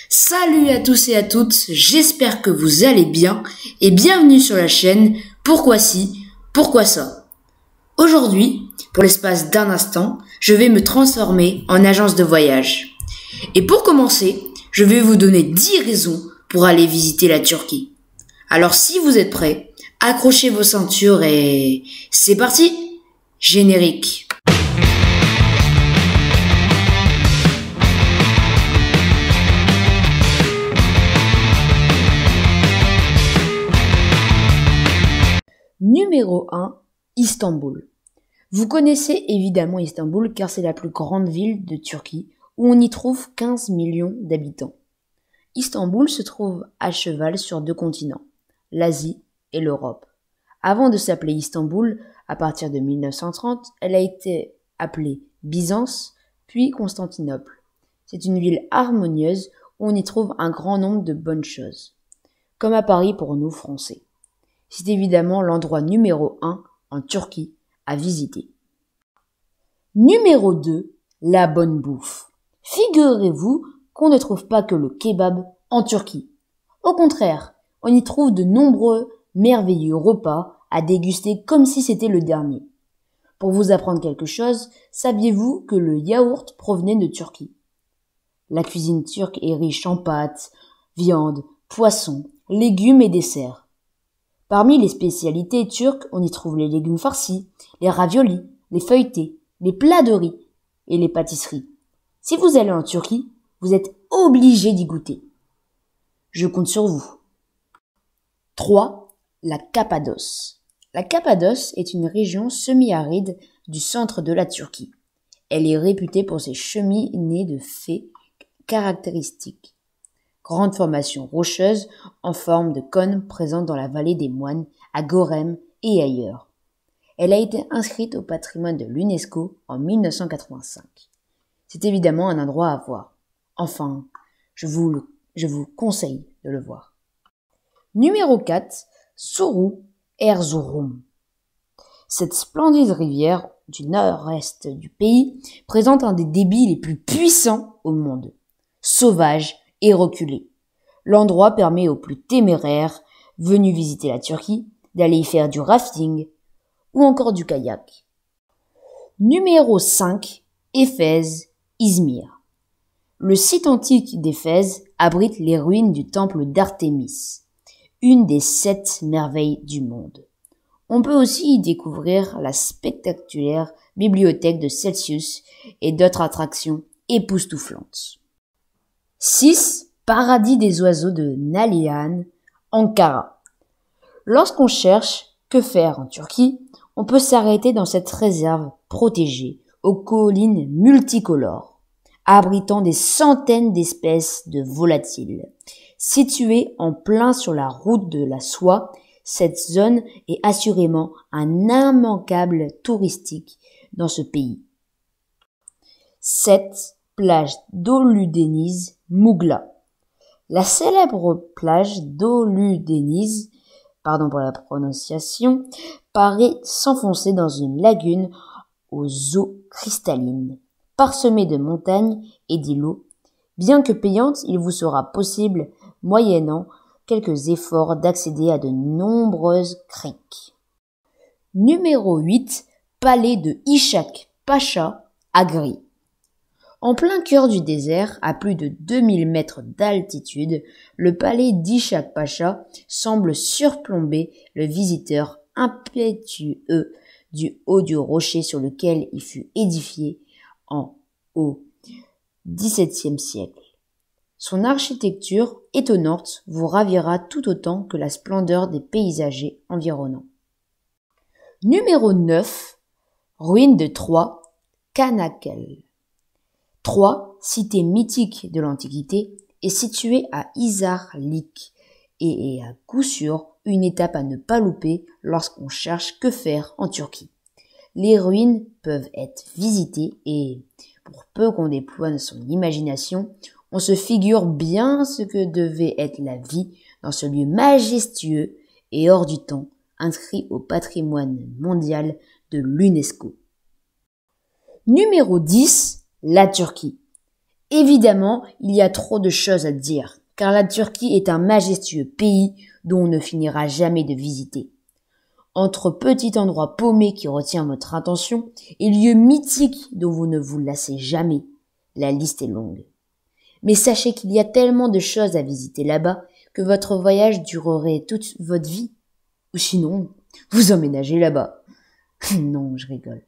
Salut à tous et à toutes, j'espère que vous allez bien et bienvenue sur la chaîne Pourquoi si, pourquoi ça. Aujourd'hui, pour l'espace d'un instant, je vais me transformer en agence de voyage. Et pour commencer, je vais vous donner 10 raisons pour aller visiter la Turquie. Alors si vous êtes prêts, accrochez vos ceintures et c'est parti! Générique. Numéro 1, Istanbul. Vous connaissez évidemment Istanbul car c'est la plus grande ville de Turquie où on y trouve 15 millions d'habitants. Istanbul se trouve à cheval sur 2 continents, l'Asie et l'Europe. Avant de s'appeler Istanbul, à partir de 1930, elle a été appelée Byzance, puis Constantinople. C'est une ville harmonieuse où on y trouve un grand nombre de bonnes choses, comme à Paris pour nous Français. C'est évidemment l'endroit numéro 1 en Turquie à visiter. Numéro 2, la bonne bouffe. Figurez-vous qu'on ne trouve pas que le kebab en Turquie. Au contraire, on y trouve de nombreux merveilleux repas à déguster comme si c'était le dernier. Pour vous apprendre quelque chose, saviez-vous que le yaourt provenait de Turquie? La cuisine turque est riche en pâtes, viande, poissons, légumes et desserts. Parmi les spécialités turques, on y trouve les légumes farcis, les raviolis, les feuilletés, les plats de riz et les pâtisseries. Si vous allez en Turquie, vous êtes obligé d'y goûter. Je compte sur vous. 3. La Cappadoce. La Cappadoce est une région semi-aride du centre de la Turquie. Elle est réputée pour ses cheminées de fées caractéristiques. Grande formation rocheuse en forme de cône présente dans la vallée des Moines, à Gorem et ailleurs. Elle a été inscrite au patrimoine de l'UNESCO en 1985. C'est évidemment un endroit à voir. Enfin, je vous conseille de le voir. Numéro 4, Sourou Erzurum. Cette splendide rivière du nord-est du pays présente un des débits les plus puissants au monde. Sauvage et reculé. L'endroit permet aux plus téméraires venus visiter la Turquie d'aller y faire du rafting ou encore du kayak. Numéro 5, Éphèse, Izmir. Le site antique d'Éphèse abrite les ruines du temple d'Artémis, une des 7 merveilles du monde. On peut aussi y découvrir la spectaculaire bibliothèque de Celsius et d'autres attractions époustouflantes. 6. Paradis des oiseaux de Nalihan, Ankara. Lorsqu'on cherche que faire en Turquie, on peut s'arrêter dans cette réserve protégée aux collines multicolores, abritant des centaines d'espèces de volatiles. Située en plein sur la route de la soie, cette zone est assurément un immanquable touristique dans ce pays. 7. Plage d'Oludeniz, Mougla. La célèbre plage d'Oludeniz, pardon pour la prononciation, paraît s'enfoncer dans une lagune aux eaux cristallines, parsemée de montagnes et d'îlots. Bien que payante, il vous sera possible, moyennant quelques efforts, d'accéder à de nombreuses criques. Numéro 8, Palais de Ishak Pacha, Agri. En plein cœur du désert, à plus de 2000 mètres d'altitude, le palais d'Ishak Pacha semble surplomber le visiteur impétueux du haut du rocher sur lequel il fut édifié au XVIIe siècle. Son architecture étonnante vous ravira tout autant que la splendeur des paysagers environnants. Numéro 9, ruine de Troie, Çanakkale. Troie, cité mythique de l'Antiquité, est située à Hisarlik et est à coup sûr une étape à ne pas louper lorsqu'on cherche que faire en Turquie. Les ruines peuvent être visitées et, pour peu qu'on déploie son imagination, on se figure bien ce que devait être la vie dans ce lieu majestueux et hors du temps, inscrit au patrimoine mondial de l'UNESCO. Numéro 10, la Turquie. Évidemment, il y a trop de choses à dire, car la Turquie est un majestueux pays dont on ne finira jamais de visiter. Entre petit endroit paumé qui retient votre attention et lieux mythiques dont vous ne vous lassez jamais, la liste est longue. Mais sachez qu'il y a tellement de choses à visiter là-bas que votre voyage durerait toute votre vie. Ou sinon, vous emménagez là-bas. Non, je rigole.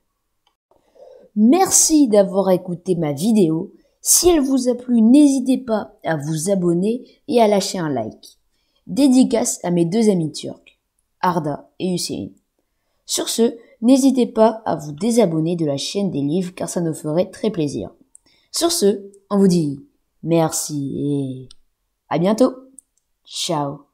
Merci d'avoir écouté ma vidéo. Si elle vous a plu, n'hésitez pas à vous abonner et à lâcher un like. Dédicace à mes deux amis turcs, Arda et Hüseyin. Sur ce, n'hésitez pas à vous désabonner de la chaîne des livres car ça nous ferait très plaisir. Sur ce, on vous dit merci et à bientôt. Ciao.